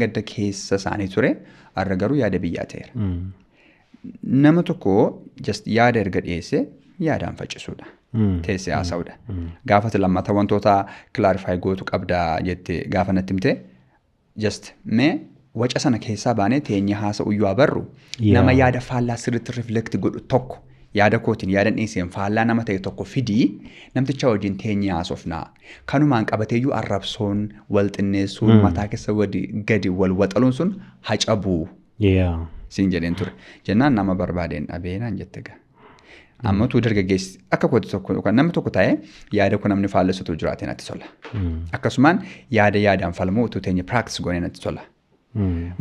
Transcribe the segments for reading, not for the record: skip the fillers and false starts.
gadda keessa isaanii ture har'a garuu yaada biyyaa ta'eera. Nama tokko just yaada erga dhiyeesse yaadaan faccisuudha. Teessee haasa'uudha. Gaafati lammata wantoota kilaarifaay gootu qabda jettee gaafa natti himte just mee waca sana keessaa baanee teenye haasa'u iyyuu abarru nama yaada faallaa sirriitti riflekti godhu tokko yaada kootiin yaada dhiyeesseen faallaa nama ta'e tokko fidii namticha wajjin teenye haasofnaa. Kanumaan qabateeyyuu arrabsoon wal xinneessuun mataa keessa gadi wal waxaluun sun hacabuu. Siin jedheen ture. Jennaan nama barbaadeen dhabeenaan jette gaa. Amma utuu dargaggeessi akka kooti tokko yookaan namni tokko ta'ee yaada kun namni faallessutu jiraate natti tola. Akkasumaan yaadaan falmuu utuu teenye practice goonee natti tola.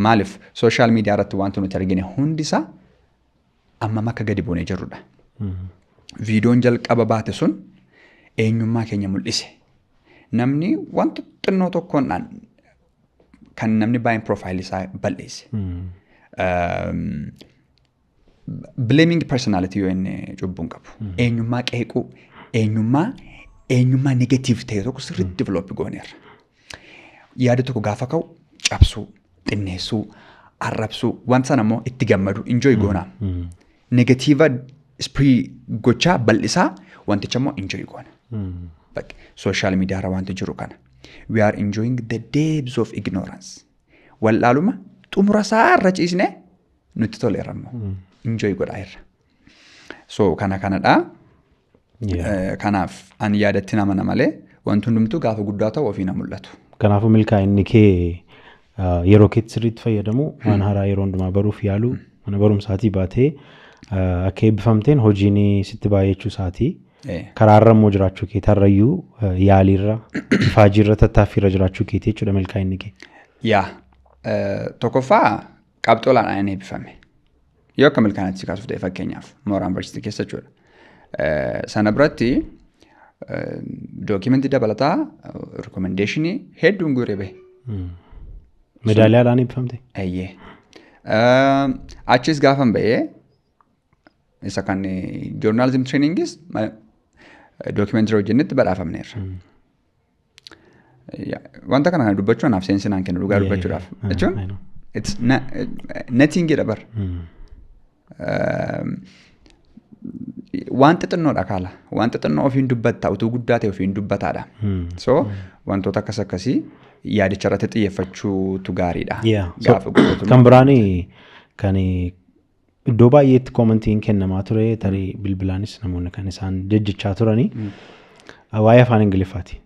Maaliif sooshaal miidiyaa irratti wanti nuti argine hundisaa amma akka gadi buunee jirrudha. Viidiyoon jalqaba baate sun eenyummaa keenya mul'ise. Namni wanta xinnoo tokkoon kan namni baay'een profaayilii isaa bal'eesse. Blaming personality yoo inni cubbuun qabu. Eenyummaa qeequu, eenyummaa negatiiv ta'e tokko sirriitti develop gooneerra. Yaada tokko gaafa ka'u cabsuu, xinneessuu, arrabsuu, wanta sana immoo itti gammadu, enjoy goonaa. Negatiiva ispirii gochaa bal'isaa wanticha immoo enjoy goona. Sooshaal miidiyaarra wanti jiru kana. We are enjoying the depths of ignorance. Wallaaluma xumura isaa irra ciisnee nutti toleera immoo. Enjoy godhaa irra. So kanadhaa. Kanaaf ani yaadatti nama malee wanti hundumtuu gaafa guddaa ta'u ofii na mul'atu. Kanaafuu milkaa'inni kee yeroo keetti sirriitti fayyadamu waan haaraa yeroo hundumaa baruuf yaalu mana barumsaatii baatee akka eebbifamteen hojiin sitti baay'achuu isaatii karaarra immoo jiraachuu kee tarrayyuu yaaliirra faajiirra tattaaffiirra jiraachuu keetii jechuudha milkaa'inni kee. Tokkoffaa qabxoolaan eebbifame. Yoo akka milkaa'inatti kaasuuf ta'e fakkeenyaaf Mooraa Yuunivarsiitii keessa jechuudha. Sana biratti dookimentii dabalataa rikomendeeshinii hedduun guuree bahe. Meedaaliyaadhaan eebbifamte? Eeyyee. Achis gaafan bahee isa kan joornaalizim tireeningis dookimentii hojjennetti badhaafamneerra. Wanta kana dubbachuu anaaf seensinaan kennu dhugaa dubbachuudhaaf. Jechuun it's nothing jedha bar. Wanta xinnoodha kaala. Wanta xinnoo ofiin dubbatta utuu guddaa ta'e ofiin dubbataadha. So wantoota akkasii yaadicha irratti xiyyeeffachuutu gaariidha. Kan biraanii kan iddoo baay'eetti koomentiin kennamaa ture tarii bilbilaanis namoonni kan isaan jejjechaa turanii waa'ee afaan Ingiliffaati.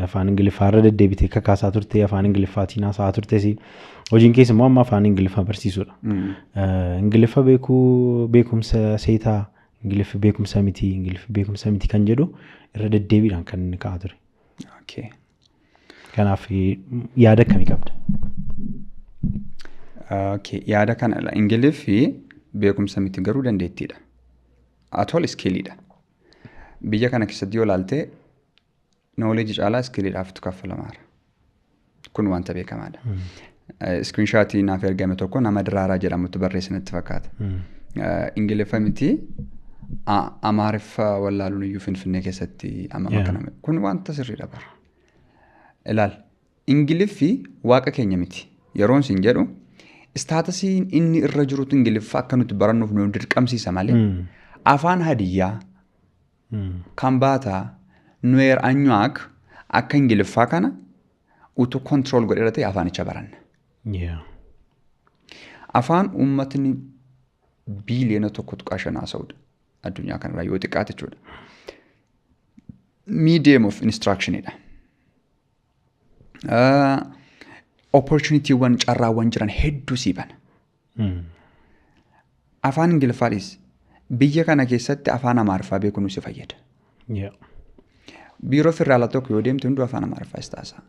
Afaan Ingiliffaa irra deddeebitee kakaasaa turte afaan Ingiliffaatiin haasa'aa turtes hojiin keessa immoo amma afaan Ingiliffaa barsiisuudha. Ingiliffa beekumsa seetaa Ingiliffi beekumsa miti Ingiliffi beekumsa miti kan jedhu irra deddeebiidhaan kan inni ka'aa ture. Kanaaf yaada akkamii qabda? Yaada kana Ingiliffi beekumsa miti garuu dandeettiidha. Atool iskiiliidha. Biyya kana keessatti yoo ilaalte nooleejii caalaa iskiiliidhaaftu kaffalamaara. Kun wanta beekamaadha. Iskiriinshaatii naaf ergame tokko nama Diraaraa jedhamutti barreessanitti fakkaata. Ingiliffa miti Amaariffa wallaaluun iyyuu Finfinnee keessatti amma makkaname. Kun wanta sirriidha bara. Ilaal. Ingiliffi waaqa keenya miti. Yeroon siin jedhu istaatasiin inni irra jirutu Ingiliffa akka nuti barannuuf nu dirqamsiisa malee afaan Hadiyyaa Kambaataa Nuweer Anyuwaak akka Ingiliffaa kana utuu kontirool godheera ta'e afaanicha baranna. Afaan uummatni biiliyoona 1.5 haasa'udha addunyaa kanarraa yoo xiqqaate jechuudha. Medium of instructionidha. Opportunityuwwan carraawwan jiran hedduu siiban. Afaan Ingiliffaanis biyya kana keessatti afaan Amaariffaa beekuun si fayyada. Biiroo Federaalaa tokko yoo deemte hunduu afaan Amaariffaa istaasaa.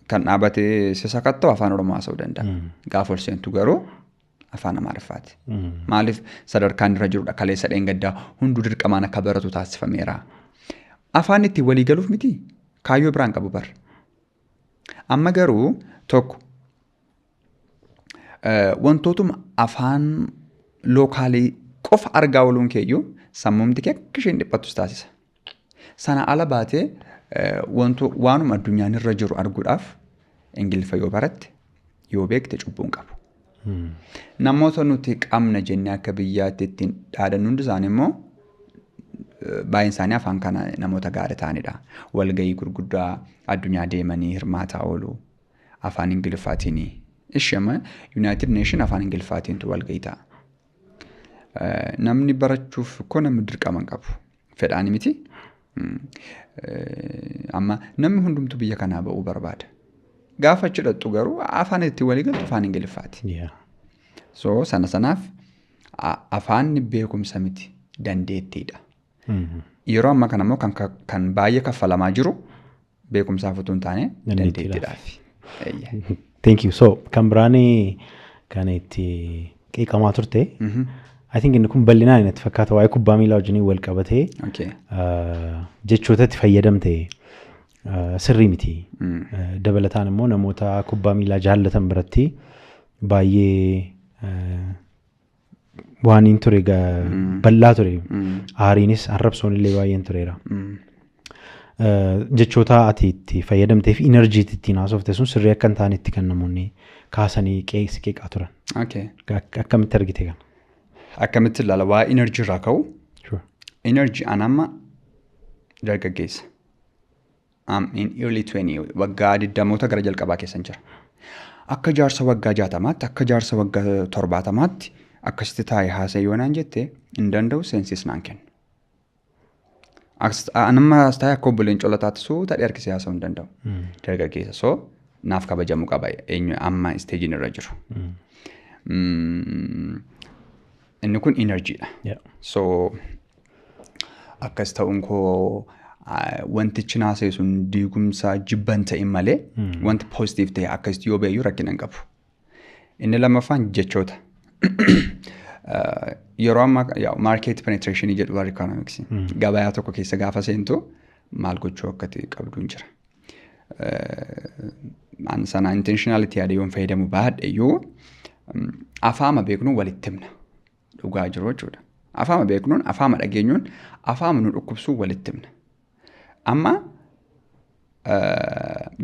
Kan dhaabatee sakatta'u afaan Oromoo haasa'uu danda'a. Gaafa ol seentu garuu afaan Amaariffaati. Maaliif sadarkaan irra jirudha kaleessa dheengaddaa hunduu dirqamaan akka baratu taasifameera. Afaan itti walii galuuf miti kaayyoo biraan qabu bar. Amma garuu tokko wantootuma afaan lookaalii qofa argaa ooluun keeyyuu sammumti kee akka isheen dhiphattus taasisa. Sana ala baatee waanuma addunyaan irra jiru arguudhaaf Ingiliffa yoo baratte yoo beekte cubbuun qabu. Namoota nuti qabna jennee akka biyyaatti ittiin dhaadannu hundi isaanii immoo baay'een isaanii afaan kana namoota gaarii ta'anidha. Walgahii gurguddaa addunyaa deemanii hirmaataa oolu afaan Ingiliffaatiin. Ishema United Nation afaan Ingiliffaatiintu walgahii ta'a. Namni barachuuf koo namni dirqama hin qabu. Fedhaan miti. Amma namni hundumtu biyya kanaa ba'uu barbaada. Gaafa cidhattu garuu afaan itti walii galtu afaan Ingiliffaati. So sanaaf afaan beekumsa miti dandeettiidha. Yeroo ammaa kana immoo kan baay'ee kaffalamaa jiru beekumsaaf utuu hin taane dandeettiidhaaf. Thank you. So kan biraanii kan itti qeeqamaa turte. I think inni kun bal'inaan itti fakkaata waa'ee kubbaa miilaa wajjin wal qabatee jechoota itti fayyadamte sirrii miti. Dabalataan immoo namoota kubbaa miilaa jaallatan biratti baay'ee waan hin ture bal'aa ture. Aariinis arrabsoon illee baay'een tureera. Jechoota ati itti fayyadamtee fi inerjii ittiin haasofte sun sirrii akka hin taanetti kan namoonni kaasanii qeeqaa turan. Akkamitti argite kana? Akkamitti ilaala waa inerjii irraa ka'u. Inerjii anamma dargaggeessa. In early 20 waggaa 20 gara jalqabaa keessan jira. Akka jaarsa waggaa 60maatti akka jaarsa waggaa 70maatti akkasitti taa'ee haasa'e yoo naan jette hin danda'u seensis naan kennu. Anamma as taa'ee akka obboleen colataatti suuta harkisee haasa'uu hin danda'u. Dargaggeessa soo naaf kabajamuu qaba eenyu amma isteejiin irra jiru. Inni kun inerjiidha. So akkas ta'uun koo wantichi naasa'e sun diigumsa jibban ta'in malee wanti positive ta'e akkasitti yoo beeyyuu rakkina hin qabu. Inni lammaffaan jechoota. Yeroo ammaa market penetration jedhu warri economics. Gabayaa tokko keessa gaafa seentu maal gochuu akkati qabdu hin jira. Sana intentionality yaada yoon fayyadamu baadheyyuu afaama beeknu walitti himna. Dhugaa jiru jechuudha. Afaama beeknuun, afaama dhageenyuun, afaama nu dhukkubsuu walitti himna. Amma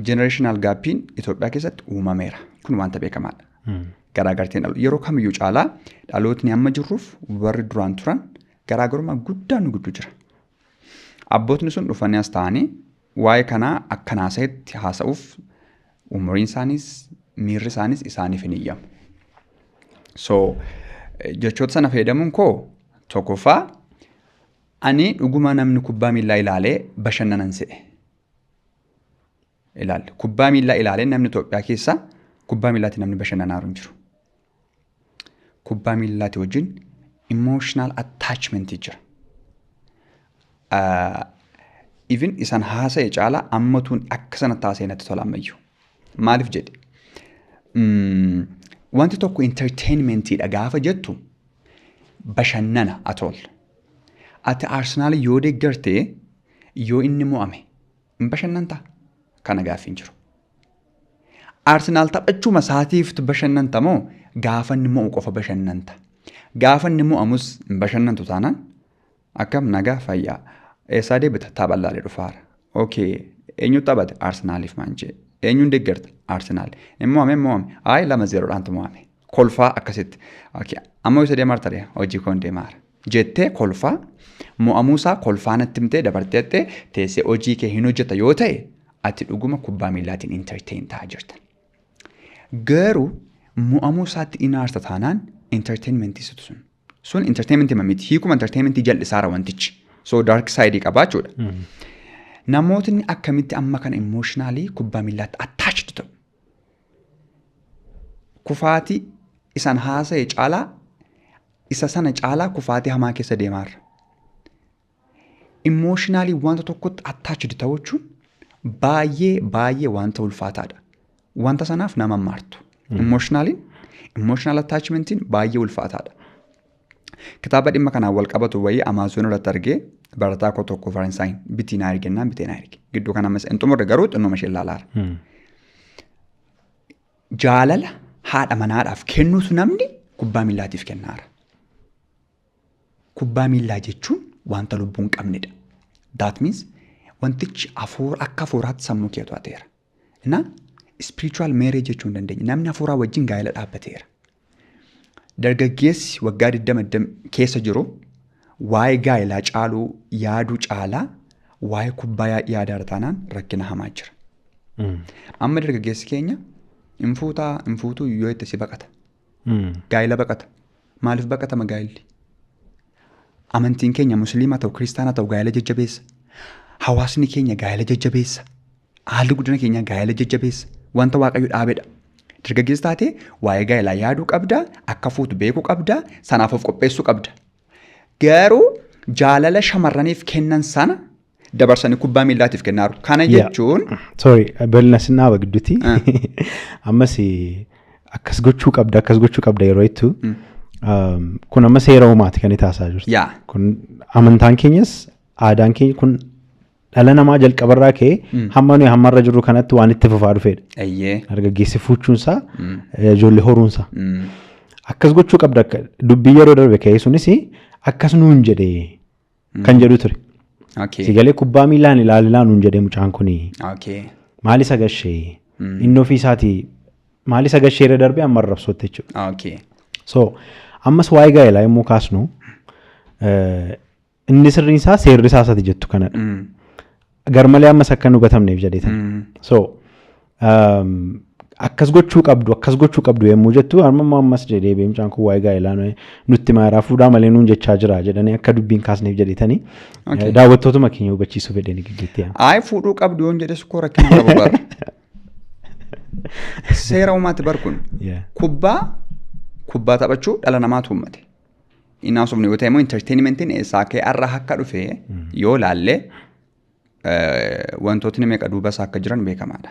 generational gaappiin Itoophiyaa keessatti uumameera. Kun wanta beekamaadha. Garaagarteen yeroo kamiyyuu caalaa dhalootni amma jirruuf warri duraan turan garaagarummaa guddaan nu gidduu jira. Abbootni sun dhufanii as ta'anii waa'ee kanaa akka naasa'itti haasa'uuf umuriin isaaniis miirri isaaniis isaaniif hin iyyamu. So jechoota sana fayyadamuun koo tokkoffaa ani dhuguma namni kubbaa miillaa ilaalee bashannanan se'e. Ilaalle kubbaa miillaa ilaalee namni Itoophiyaa keessaa kubbaa miillaatti namni bashannanaaru hin jiru. Kubbaa miillaatti wajjin emotional attachment jira. Even isan haasa'e caalaa ammatuun akka sanatti haasa'e natti tola ammayyuu. Maaliif jedhe? Wanti tokko entertainmentiidha gaafa jettu bashannana atool. Ati Arsenaal yoo deeggartee yoo inni mo'ame hin bashannantaa? Kana gaaffii hin jiru. Arsenaal taphachuma saatiif bashannanta moo gaafa inni mo'u qofa bashannanta? Gaafa inni mo'amus hin bashannantu taanaan akkam nagaa fayyaa. Eessaa deebita taphallaalee dhufaara. Okay, eenyu taphate? Arsenaaliif maanjee. Eenyuun deeggarta? Arsenaal. Inni mo'ame. 2-0 mo'ame. Kolfaa akkasitti. Okay, amma isa deemaa taree hojii koon deemaara. Jettee kolfaa mo'amuusaa kolfaa natti himtee dabarteettee teessee hojii kee hin hojjeta yoo ta'e ati dhuguma kubbaa miillaatiin entertain ta'aa jirta. Garuu mo'amuusaatti inaarsa taanaan entertainmentii sun. Sun entertainmentii miti hiikuma entertainmentii jal'isaara wantichi. So dark side qabaachuudha. Namootni akkamitti amma kana emotionally kubbaa miillaatti attached ta'u. Kufaatii isan haasa'e caalaa isa sana caalaa kufaatii hamaa keessa deemaarra. Emotionally wanta tokkotti attached ta'uu jechuun baay'ee wanta ulfaataadha. Wanta sanaaf nama maartu. Emotional attachmentiin baay'ee ulfaataadha. Kitaaba dhimma kanaan wal qabatu wayii Amazon irratti argee barataa koo tokko Faransaayii bitee naa erge. Gidduu kana ammas xumurre garuu xinnoo ishee ilaalaara. Jaalala haadha manaadhaaf kennuutu namni kubbaa miillaatiif kennaara. Kubbaa miillaa jechuun wanta lubbuu hin qabnedha. That means wantichi akka hafuuraatti sammuu keetu ateera. spiritual marriage jechuu hin dandeenya. Namni hafuuraa wajjin gaa'ela dhaabbateera. Dargaggeessi waggaa 20 keessa jiru waa'ee gaa'elaa caaluu yaaduu caalaa waa'ee kubbaa yaadaa taanaan rakkina hamaa jira. Amma dargaggeessi keenya infuutuu yoo itti si baqata. Gaa'ela baqata. Maaliif baqatama gaa'elli? Amantiin keenya musliima ta'u kiristaana ta'u gaa'ela jajjabeessa. Hawaasni keenya gaa'ela jajjabeessa. Haalli guddina keenya gaa'ela jajjabeessa. Wanta waaqayyo dhaabedha. Dargaggeessi taatee waa'ee gaa'elaa yaaduu qabda, akka fuutu beekuu qabda, sanaaf of qopheessuu qabda. Garuu jaalala shamarraniif kennan sana dabarsanii kubbaa miillaatiif kennaaru. Kana jechuun... Sorry, bal'ina sinnaaba gidduutti. Ammas akkas gochuu qabda yeroo jettu. Kun amma seera uumaati kan itti haasaa jirtu. Kun amantaan keenyas aadaan keenya kun dhala namaa jalqabarraa ka'ee hammarra jirru kanatti waan itti fufaa dhufedha. Dargaggeessi fuuchuunsaa ijoollee horuunsaa. Akkas gochuu qabda dubbii yeroo darbe ka'ee sunis akkas nuun jedhee kan jedhu ture. Sigalee kubbaa miilaan ilaalaa nuun jedhee mucaan kuni maali isa gashee inni ofii isaatii maali isa gashee irra darbee amma arrabsootti jechuudha. So ammas waa'ee gaa'elaa yommuu kaasnu inni sirriin isaa seerri isaa isati jettu kanadha. Garmalee ammas akka hin hubatamneef jedheetan. So akkas gochuu qabdu yommuu jettu ammas jedhee mucaan kun waa'ee gaa'elaa nutti maaraa fuudhaa malee nuun jechaa jira jedhanii akka dubbiin kaasneef jedheetanii daawwattootuma keenya hubachiisuu fedhanii gidduutti. Fuudhuu qabdu yoon jedhes koo rakkina qabu bara. Seera uumaatti barkuun kubbaa taphachuu dhala namaatu uummate. Inaasufni yoo ta'e immoo intarteenimentiin eessaa ka'ee har'a akka dhufe yoo laalle wantootni meeqa duuba isaa akka jiran beekamaadha.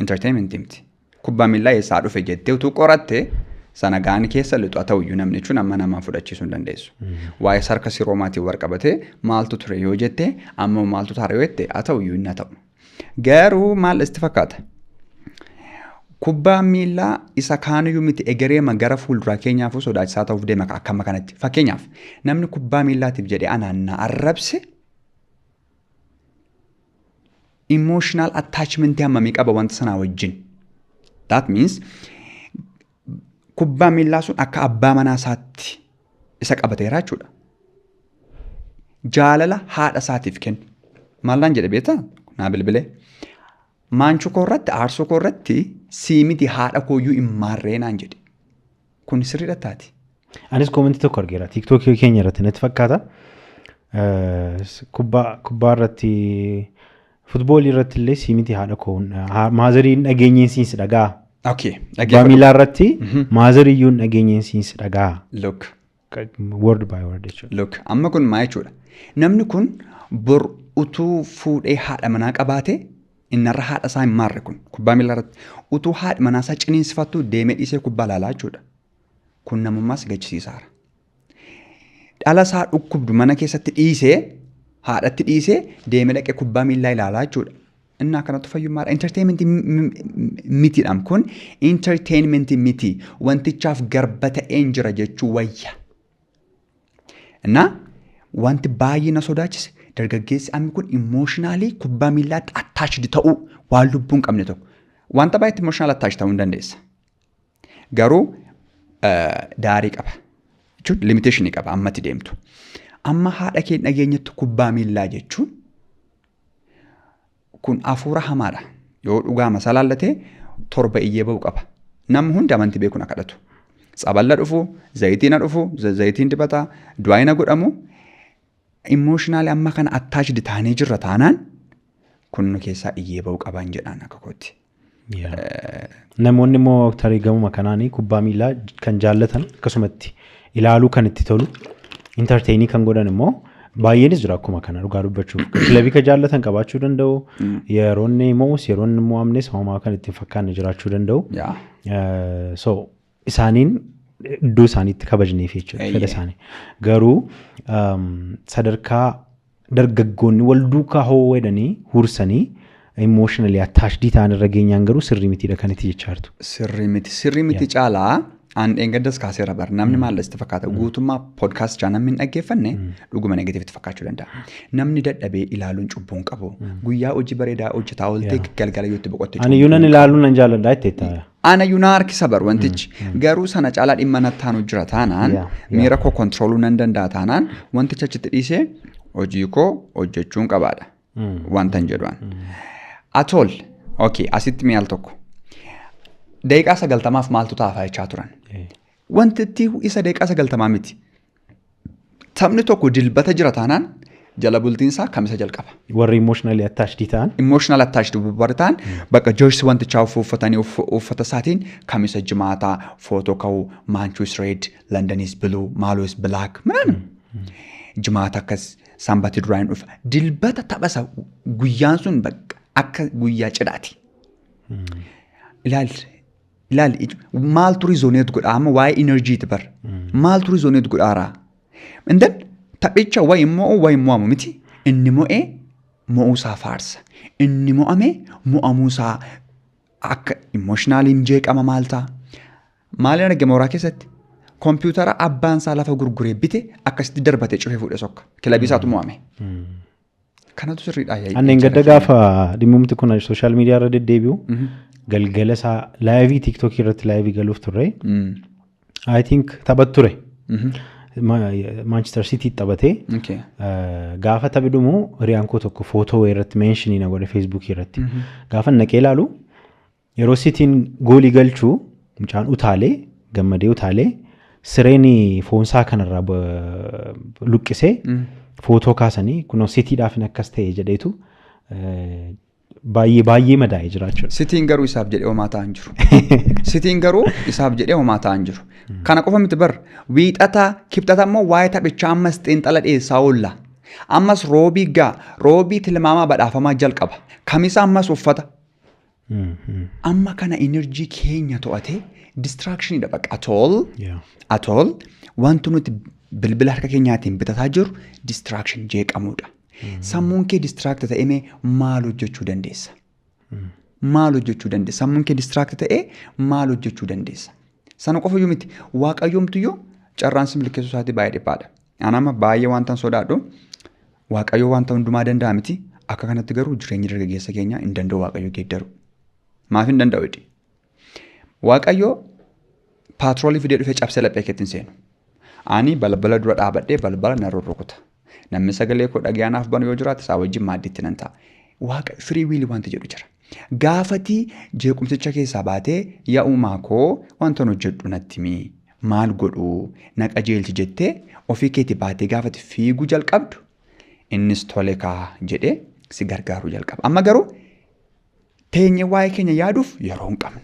Intarteenimentii miti. Kubbaa miillaa eessaa dhufe jettee utuu qoratte sana gaanii keessa lixu haa ta'uyyuu namni jechuun amma namaa fudhachiisuu hin dandeessu. Waa'ee sarka siroomaatiin warqabatee maaltu ture yoo jette amma maaltu taara yoo jette haa ta'uyyuu hin ta'u. Garuu maal isti fakkaata? Kubbaa miillaa isa kaaniyyuu miti egereema gara fuulduraa keenyaafuu sodaachisaa ta'uuf deema akkama kanatti. Fakkeenyaaf namni kubbaa miillaatiif jedhee anaannaa arrabse emotional attachment hammamii qaba wanta sanaa wajjin. That means kubbaa miillaa sun akka abbaa manaa isaatti isa qabateera jechuudha. Jaalala haadha isaatiif kennu. Maallaan jedhe beektaa? Naa bilbilee. Maanchuu koo irratti aarsoo koo irratti siimiti haadha kooyyuu hin maarree naan jedhe. Kun sirriidha taati. Anis koomentii tokko argeera. Tiiktookii keenya irratti natti fakkaata. Kubbaa irratti futboolii irratti illee siimiti haadha koo maazariin dhageenyeensiinsi dhagaa. Kubbaa miilaa irratti maazariiyyuun dhageenyeensiinsi dhagaa. Look. Word by word jechuudha. Look. Amma kun maa jechuudha? Namni kun bor utuu fuudhee haadha manaa qabaate innarra haadha isaa hin maarre kun kubbaa miilaa irratti utuu haadha manaa isaa ciniinsifattuu deemee dhiisee kubbaa ilaalaa jechuudha. Kun namummaas gachisiisaara. Dhala isaa dhukkubdu mana keessatti dhiisee haadhatti dhiisee deemee dhaqee kubbaa miilaa ilaalaa jechuudha. Innaa kanatti fayyummaadha. Intarteenimentii mitiidhaan kun intarteenimentii miti wantichaaf garba ta'een jira jechuu wayya. Innaa wanti baay'ee na sodaachise dargaggeessi ammi kun imooshinaali kubbaa miillaatti attaachidi ta'uu waan lubbuun qabne tokko. Wanta baay'eetti imooshinaal attaachi ta'uu hin dandeessa. Garuu daarii qaba. Jechuun limiteeshinii qaba ammatti deemtu. Amma haadha kee dhageenyatti kubbaa miillaa jechuun kun hafuura hamaadha. Yoo dhugaama salaallatee torba iyyee ba'u qaba. Namni hundi amantii beekuun akka kadhatu. Saballa dhufu, zayitiin dhufu, zayitiin dibataa, du'aayina godhamu. Emotionally amma kana attaachidi taanee jirra taanaan kun keessaa iyyee ba'u qaban jedhaan akka kootti. Namoonni immoo tarii gamuma kanaanii kubbaa miillaa kan jaallatan akkasumatti ilaaluu kan itti tolu intarteenii kan godhan immoo baay'eenis jira akkuma kana dhugaa dubbachuuf. Kilabii kan jaallatan qabaachuu danda'u. Yeroonni mo'us yeroonni mo'amnes homaa kan ittiin fakkaanne jiraachuu danda'u. So isaaniin iddoo isaaniitti kabajneef jechuudha fedha isaanii. Garuu sadarkaa dargaggoonni wal duukaa ho'edhanii hursanii emotionally attached ta'an irra geenyaan garuu sirrii mitiidha kan itti jechaa jirtu. Sirrii miti caalaa Aan dheengaddas kaaseera bar namni maal itti fakkaata guutummaa podcast chaa namni hin dhaggeeffanne dhuguma negatiiviti fakkaachuu danda'a. Namni dadhabee ilaaluun cubbuun qabu guyyaa hojii bareedaa hojjetaa ooltee galgala yoo itti boqotte. Ani iyyuu nan ilaaluu nan jaalladha itti. Ana iyyuu na harkisa bar wantichi garuu sana caalaa dhimma nattaanu jira taanaan miira koo kontirooluu nan danda'a taanaan wantichi achitti dhiisee hojii koo hojjechuun qabaadha. Wanta hin jedhuan. Atool asitti mi'aal tokko. Daqiiqaa 90 maaltu taafaa jechaa turan. Wanti isa daqiiqaa 90 miti. Taphni tokko dilbata jira taanaan jala bultiinsaa kamisa jalqaba. Warri emotionally attached ta'an. Emotional attached bubbar ta'an bakka jersey wantichaa uffatanii uffata isaatiin kamisa jimaataa footoo ka'uu Manchester Red, London is blue, Malo is black ምናምን jimaata akkas sanbati duraan dhufa. Dilbata taphasa guyyaan sun bakka akka guyyaa cidhaati. Ilaali maaltu rizoneet godha amma waa'ee energy bar maaltu rizoneet godhaaraa. Indan taphicha wayi mo'amu miti inni mo'ee mo'uusaa faarsa inni mo'amee mo'amuusaa akka emotionaliin jeeqama maal ta'a. Maaliin argama mooraa keessatti kompiitara abbaan isaa lafa gurguree bite akkasitti darbatee cufee fuudhee sokka kilabii isaatu mo'ame. Kanatu sirriidha. Anneen gadda gaafa dhimmumti kun sooshaal miidiyaa irra deddeebi'u galgala isaa laayivii tiiktookii irratti laayivii galuuf turre. I think taphat ture. Manchester City taphatee gaafa taphi dhumu hiriyaan koo tokko footoo irratti meenshinii na godhe feesbuukii irratti. Gaafa naqee ilaalu yeroo City'n goolii galchuu mucaan utaalee gammadee utaalee sireen foonsaa kanarraa luqqisee footoo kaasanii kunoo City'dhaaf akkas ta'e jedheetu baay'ee madaa'ee jiraachudha. City'n garuu isaaf jedhee homaa ta'an jiru. City'n garuu isaaf jedhee homaa ta'an jiru. Kana qofa miti bar wiixata kibxata immoo waa'ee taphichaa ammas xiinxala dhiyeessaa oolla. Ammas roobii tilmaamaa badhaafamaa jalqaba. Kamisa ammas uffata. Amma kana enerjii keenya to'atee distraactionidha bakka atool wanti nuti bilbila harka keenyaatiin bitataa jiru distraction jeeqamuudha. Sammuun kee distract ta'ee maal hojjechuu dandeessa? Sammuun kee distract ta'ee maal hojjechuu dandeessa? Sana qofa iyyuu miti waaqayyoomtuyyuu carraan si milkeessuu isaatii baay'ee dhiphaadha. Anama baay'ee wanta sodaadhu waaqayyoo wanta hundumaa danda'a miti akka kanatti garuu jireenyi dargaggeessa keenya hin danda'u waaqayyoo geeddaru. Maaf hin danda'u jedhi? Waaqayyoo paatroolii fidee dhufee cabsee laphee keetti hin seenu. Ani balbala dura dhaabadhee balbala na rurrukuta. Namni sagalee koo dhaga'anaaf banu yoo jiraate isaa wajjin maaddiitti nan ta'a. Waaqa firii wiilii wanti jedhu jira. Gaafatii jeequmsicha keessaa baatee yaa uumaa koo wanta hojjedhu natti himi maal godhu na qajeelchi jettee ofii keetii baatee gaafati fiiguu jalqabdu innis tole kaa jedhee si gargaaruu jalqaba. Amma garuu teenye waa'ee keenya yaaduuf yeroo hin qabnu.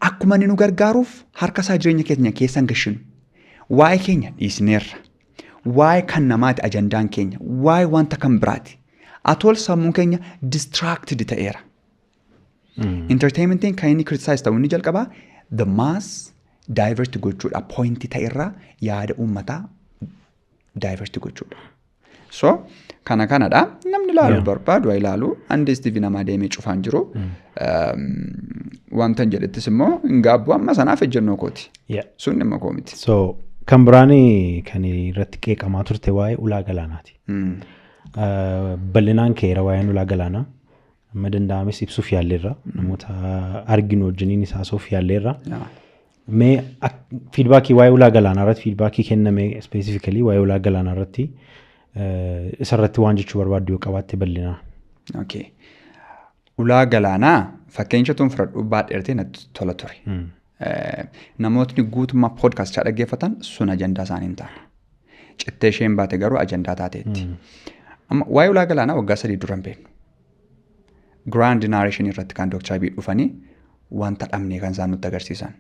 Akkuma inni nu gargaaruuf harka isaa jireenya keenya keessa hin gashinu. Waa'ee keenya dhiisneerra. Waa'ee kan namaati ajandaan keenya. Waa'ee wanta kan biraati. Atool sammuun keenya distracted ta'eera. Entertainmentiin kan inni criticize ta'uu inni jalqabaa the mass divert gochuudha. Pointi ta'erraa yaada uummataa divert gochuudha. So kanadha. Namni ilaaluu barbaadu haa ilaalu. Andees TV namaa deemee cufaan jiru. Wanta jedhettis immoo hin gaabbu amma sanaaf ejjennoo kooti. Sun dhimma koo miti. So kan biraanii kan irratti qeeqamaa turte waa'ee ulaa galaanaati. Bal'inaan keera waa'een ulaa galaanaa. Amma danda'ames ibsuuf yaalleerra. Namoota arginu wajjiniin isaasuuf yaalleerra. Mee fiidbaakii waa'ee ulaa galaanaa irratti fiidbaakii kenname specifically waa'ee ulaa galaanaa irratti isarratti waan jechuu barbaaddu yoo qabaatte bal'inaan. Okay. Ulaa galaanaa fakkeenya tuun fudhadhuu baadheertee natti tola ture. Namootni guutummaa podcast dhaggeeffatan sun ajandaa isaanii hin taane. Cittee isheen baate garuu ajandaa taateetti. Waa'ee ulaa galaanaa waggaa 3 dura hin beeknu. Grand narration irratti kan Dr. Abiy dhufanii wanta dhabnee kan isaan nutti agarsiisan.